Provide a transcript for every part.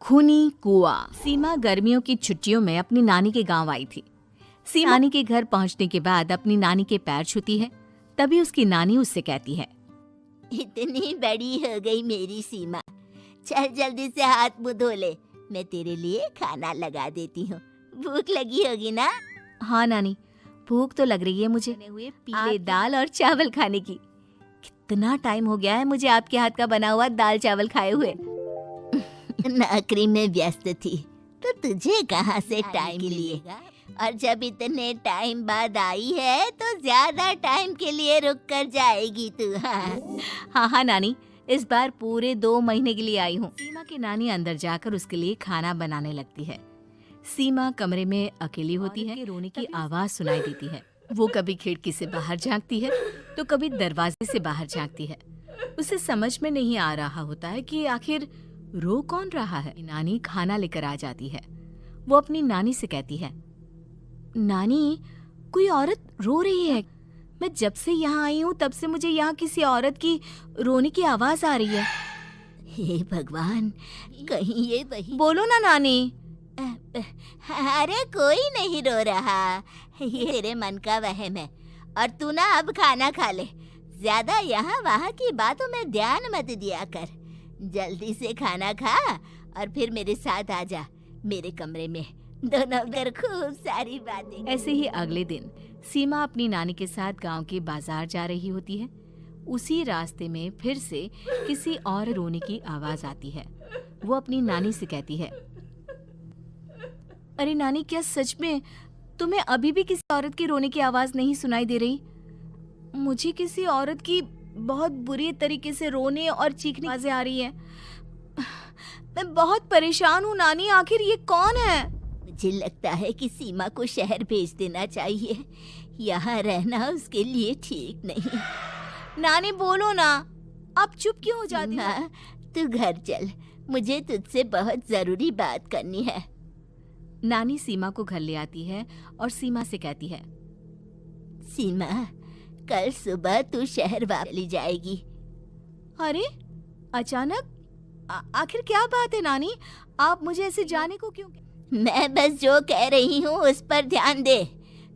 खूनी कुआं। सीमा गर्मियों की छुट्टियों में अपनी नानी के गांव आई थी। सीमा नानी के घर पहुंचने के बाद अपनी नानी के पैर छूती है। तभी उसकी नानी उससे कहती है, इतनी बड़ी हो गई मेरी सीमा, चल जल्दी से हाथ मुंह धो ले, मैं तेरे लिए खाना लगा देती हूँ। भूख लगी होगी ना? हाँ नानी, भूख तो लग रही है मुझे। हुए पीले दाल और चावल खाने की। कितना टाइम हो गया है मुझे आपके हाथ का बना हुआ दाल चावल खाए हुए। नौकरी में व्यस्त थी तो तुझे कहाँ से टाइम मिलेगा, और जब इतने टाइम बाद आई है तो ज्यादा टाइम के लिए रुक कर जाएगी तू। हाँ नानी, इस बार पूरे 2 महीने के लिए आई हूँ। सीमा की नानी अंदर जाकर उसके लिए खाना बनाने लगती है। सीमा कमरे में अकेली होती है। रोने की आवाज सुनाई देती है। वो कभी खिड़की से बाहर झांकती है तो कभी दरवाजे से बाहर झांकती है। उसे समझ में नहीं आ रहा होता है कि आखिर रो कौन रहा है। नानी खाना लेकर आ जाती है। वो अपनी नानी से कहती है, नानी, कोई औरत रो रही है। मैं जब से यहाँ आई हूँ तब से मुझे यहाँ किसी औरत की रोने की आवाज आ रही है। हे भगवान, कहीं ये वही। बोलो ना नानी। अरे कोई नहीं रो रहा, ये तेरे मन का वहम है। और तू ना अब खाना खा ले, ज्यादा यहाँ वहाँ की बातों में ध्यान मत दिया कर। जल्दी से खाना खा और फिर मेरे साथ आ जा मेरे कमरे में, दोनों कर खूब सारी बातें। ऐसे ही अगले दिन सीमा अपनी नानी के साथ गांव के बाजार जा रही होती है। उसी रास्ते में फिर से किसी और रोने की आवाज आती है। वो अपनी नानी से कहती है, अरे नानी, क्या सच में तुम्हें अभी भी किसी औरत की रोने की आवाज नहीं सुनाई दे रही? मुझे किसी औरत की बहुत बुरी तरीके से रोने और चीखने की आवाजें आ रही है। मैं बहुत परेशान हूँ नानी, आखिर ये कौन है? मुझे लगता है कि सीमा को शहर भेज देना चाहिए, यहाँ रहना उसके लिए ठीक नहीं। नानी बोलो ना, आप चुप क्यों हो जाती हो? तू घर चल, मुझे तुझसे बहुत जरूरी बात करनी है। नानी सीमा को घर ले आती है और सीमा से कहती है, सीमा, कल सुबह तू शहर वापस चली जाएगी। अरे अचानक? आखिर क्या बात है नानी, आप मुझे ऐसे जाने को क्यों? मैं बस जो कह रही हूँ उस पर ध्यान दे।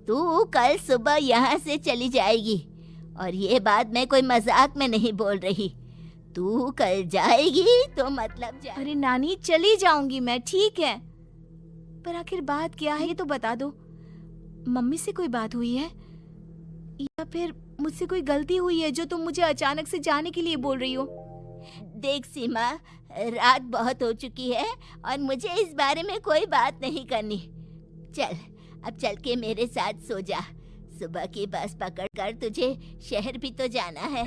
तू कल सुबह यहाँ से चली जाएगी, और ये बात मैं कोई मजाक में नहीं बोल रही। तू कल जाएगी तो मतलब अरे नानी, चली जाऊंगी मैं, ठीक है, पर आखिर बात क्या है ये तो बता दो। मम्मी से कोई बात हुई है या फिर मुझसे कोई गलती हुई है जो तुम मुझे अचानक से जाने के लिए बोल रही हो? देख सीमा, रात बहुत हो चुकी है और मुझे इस बारे में कोई बात नहीं करनी। चल, अब चल के मेरे साथ सो जा। सुबह की बस पकड़कर तुझे शहर भी तो जाना है।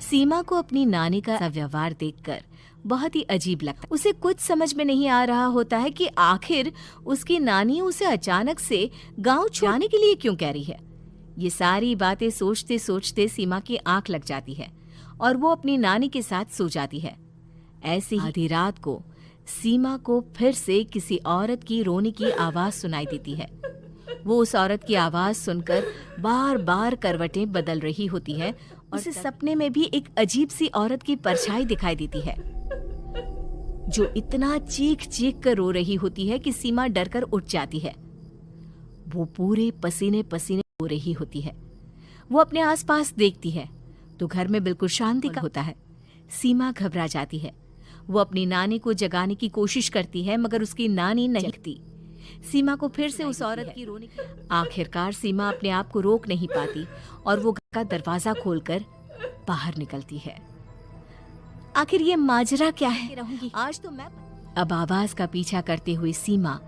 सीमा को अपनी नानी का व्यवहार देखकर बहुत ही अजीब लगता है। उसे कुछ समझ में नहीं आ रहा होता है कि आखिर उसकी नानी उसे अचानक से गांव छोड़ने के लिए क्यों कह रही है। ये सारी बातें सोचते सोचते सीमा की आंख लग जाती है और वो अपनी नानी के साथ सो जाती है। ऐसी ही आधी रात को सीमा को फिर से किसी औरत की रोने की आवाज सुनाई देती है। वो उस औरत की आवाज सुनकर बार बार करवटें बदल रही होती है। उसे सपने में भी एक अजीब सी औरत की परछाई दिखाई देती है जो इतना चीख चीख कर रो रही होती है कि सीमा डरकर उठ जाती है। वो पूरे पसीने पसीने हो रही होती है। वो अपने आसपास देखती है तो घर में बिल्कुल शांति का होता है। सीमा घबरा जाती है। वो अपनी नानी को जगाने की कोशिश करती है मगर उसकी नानी नहीं जगती। सीमा को फिर से उस औरत की रोने की आखिरकार सीमा अपने आप को रोक नहीं पाती और वो घर का दरवाजा खोलकर बाहर निकलती है। आखिर ये माजरा क्या है? आज तो मैं अब आवाज का पीछा करते हुए सीमा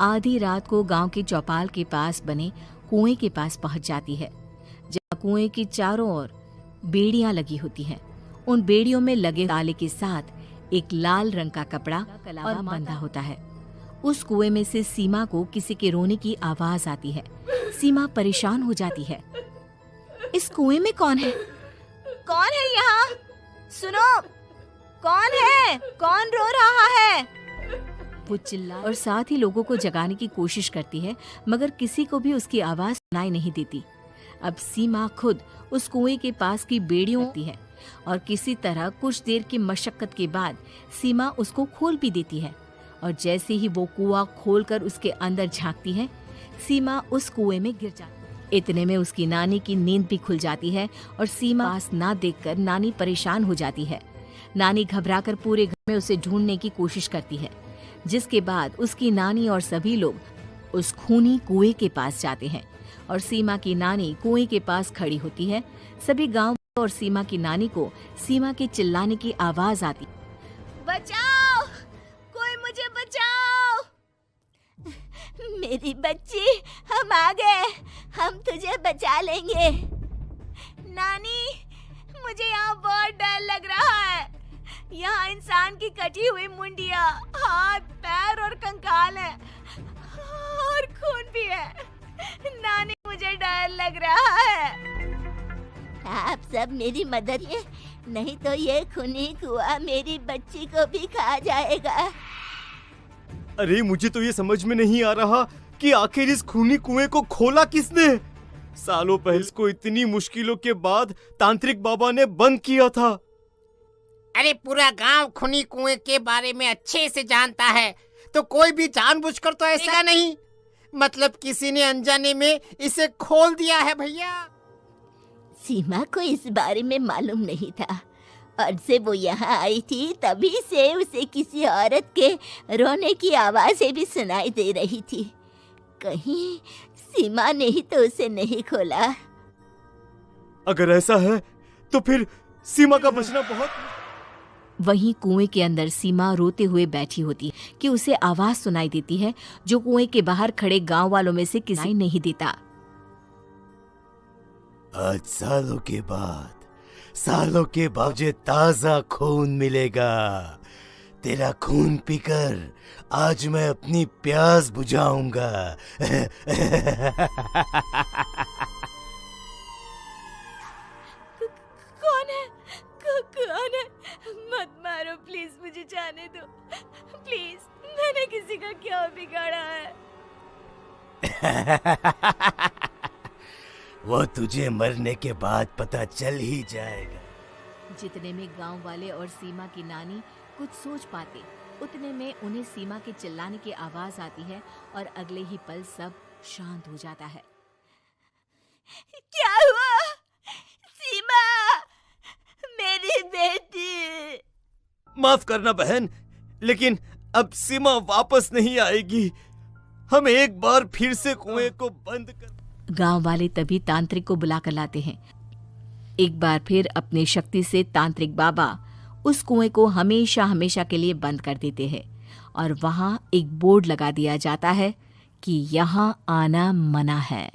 आधी रात को गांव के चौपाल के पास बने कुएं के पास पहुंच जाती है, जहाँ कुएं की चारों ओर बेड़ियां लगी होती हैं। उन बेड़ियों में लगे ताले के साथ एक लाल रंग का कपड़ा और बंधा होता है। उस कुएं में से सीमा को किसी के रोने की आवाज आती है। सीमा परेशान हो जाती है। इस कुएं में कौन है? कौन है यहाँ? सुनो, कौन है? कौन रो रहा है? वो चिल्ला और साथ ही लोगों को जगाने की कोशिश करती है मगर किसी को भी उसकी आवाज सुनाई नहीं देती। अब सीमा खुद उस कुएं के पास की बेड़ियों होती है और किसी तरह कुछ देर की मशक्कत के बाद सीमा उसको खोल भी देती है। और जैसे ही वो कुआं खोलकर उसके अंदर झांकती है, सीमा उस कुएं में गिर जाती है। इतने में उसकी नानी की नींद भी खुल जाती है और सीमा पास ना देखकर नानी परेशान हो जाती है। नानी घबराकर पूरे घर में उसे ढूंढने की कोशिश करती है, जिसके बाद उसकी नानी और सभी लोग उस खूनी कुएं के पास जाते हैं और सीमा की नानी कुएं के पास खड़ी होती है। सभी गांव और सीमा की नानी को सीमा के चिल्लाने की आवाज आती, बचाओ, कोई मुझे बचाओ। मेरी बच्ची, हम आ गए, हम तुझे बचा लेंगे। नानी, मुझे यहाँ बहुत डर लग रहा है। यहाँ इंसान की कटी हुई मुंडिया, हाथ, पैर और कंकाल है और खून भी है। नानी, मुझे डर लग रहा है। आप सब मेरी मदद कीजिए, नहीं तो ये खूनी कुआं मेरी बच्ची को भी खा जाएगा। अरे मुझे तो ये समझ में नहीं आ रहा कि आखिर इस खूनी कुएं को खोला किसने। सालों पहले इसको इतनी मुश्किलों के बाद तांत्रिक बाबा ने बंद किया था। अरे पूरा गांव खूनी कुएं के बारे में अच्छे से जानता है, तो कोई भी जानबूझकर तो ऐसा नहीं, मतलब किसी ने अनजाने में इसे खोल दिया है भैया। सीमा को इस बारे में मालूम नहीं था और जब वो यहाँ आई थी तभी से उसे किसी औरत के रोने की आवाज़ें भी सुनाई दे रही थी। कहीं सीमा ने ही तो उसे नहीं खोला। अगर ऐसा है तो फिर सीमा का बचना बहुत। वहीं कुएं के अंदर सीमा रोते हुए बैठी होती है कि उसे आवाज सुनाई देती है जो कुएं के बाहर खड़े गांव वालों में से किसी नहीं देता। आज सालों के बाद मुझे ताजा खून मिलेगा। तेरा खून पीकर आज मैं अपनी प्यास बुझाऊंगा। कौन है? कौन है? मत मारो प्लीज, मुझे जाने दो प्लीज। मैंने किसी का क्या बिगाड़ा है? वो तुझे मरने के बाद पता चल ही जाएगा। जितने में गांव वाले और सीमा की नानी कुछ सोच पाते, उतने में उन्हें सीमा के चिल्लाने की आवाज आती है और अगले ही पल सब शांत हो जाता है। क्या हुआ? सीमा, मेरी बेटी। माफ करना बहन, लेकिन अब सीमा वापस नहीं आएगी। हम एक बार फिर से कुएं को बंद कर। गांव वाले तभी तांत्रिक को बुलाकर लाते हैं। एक बार फिर अपनी शक्ति से तांत्रिक बाबा उस कुएं को हमेशा हमेशा के लिए बंद कर देते हैं और वहां एक बोर्ड लगा दिया जाता है कि यहाँ आना मना है।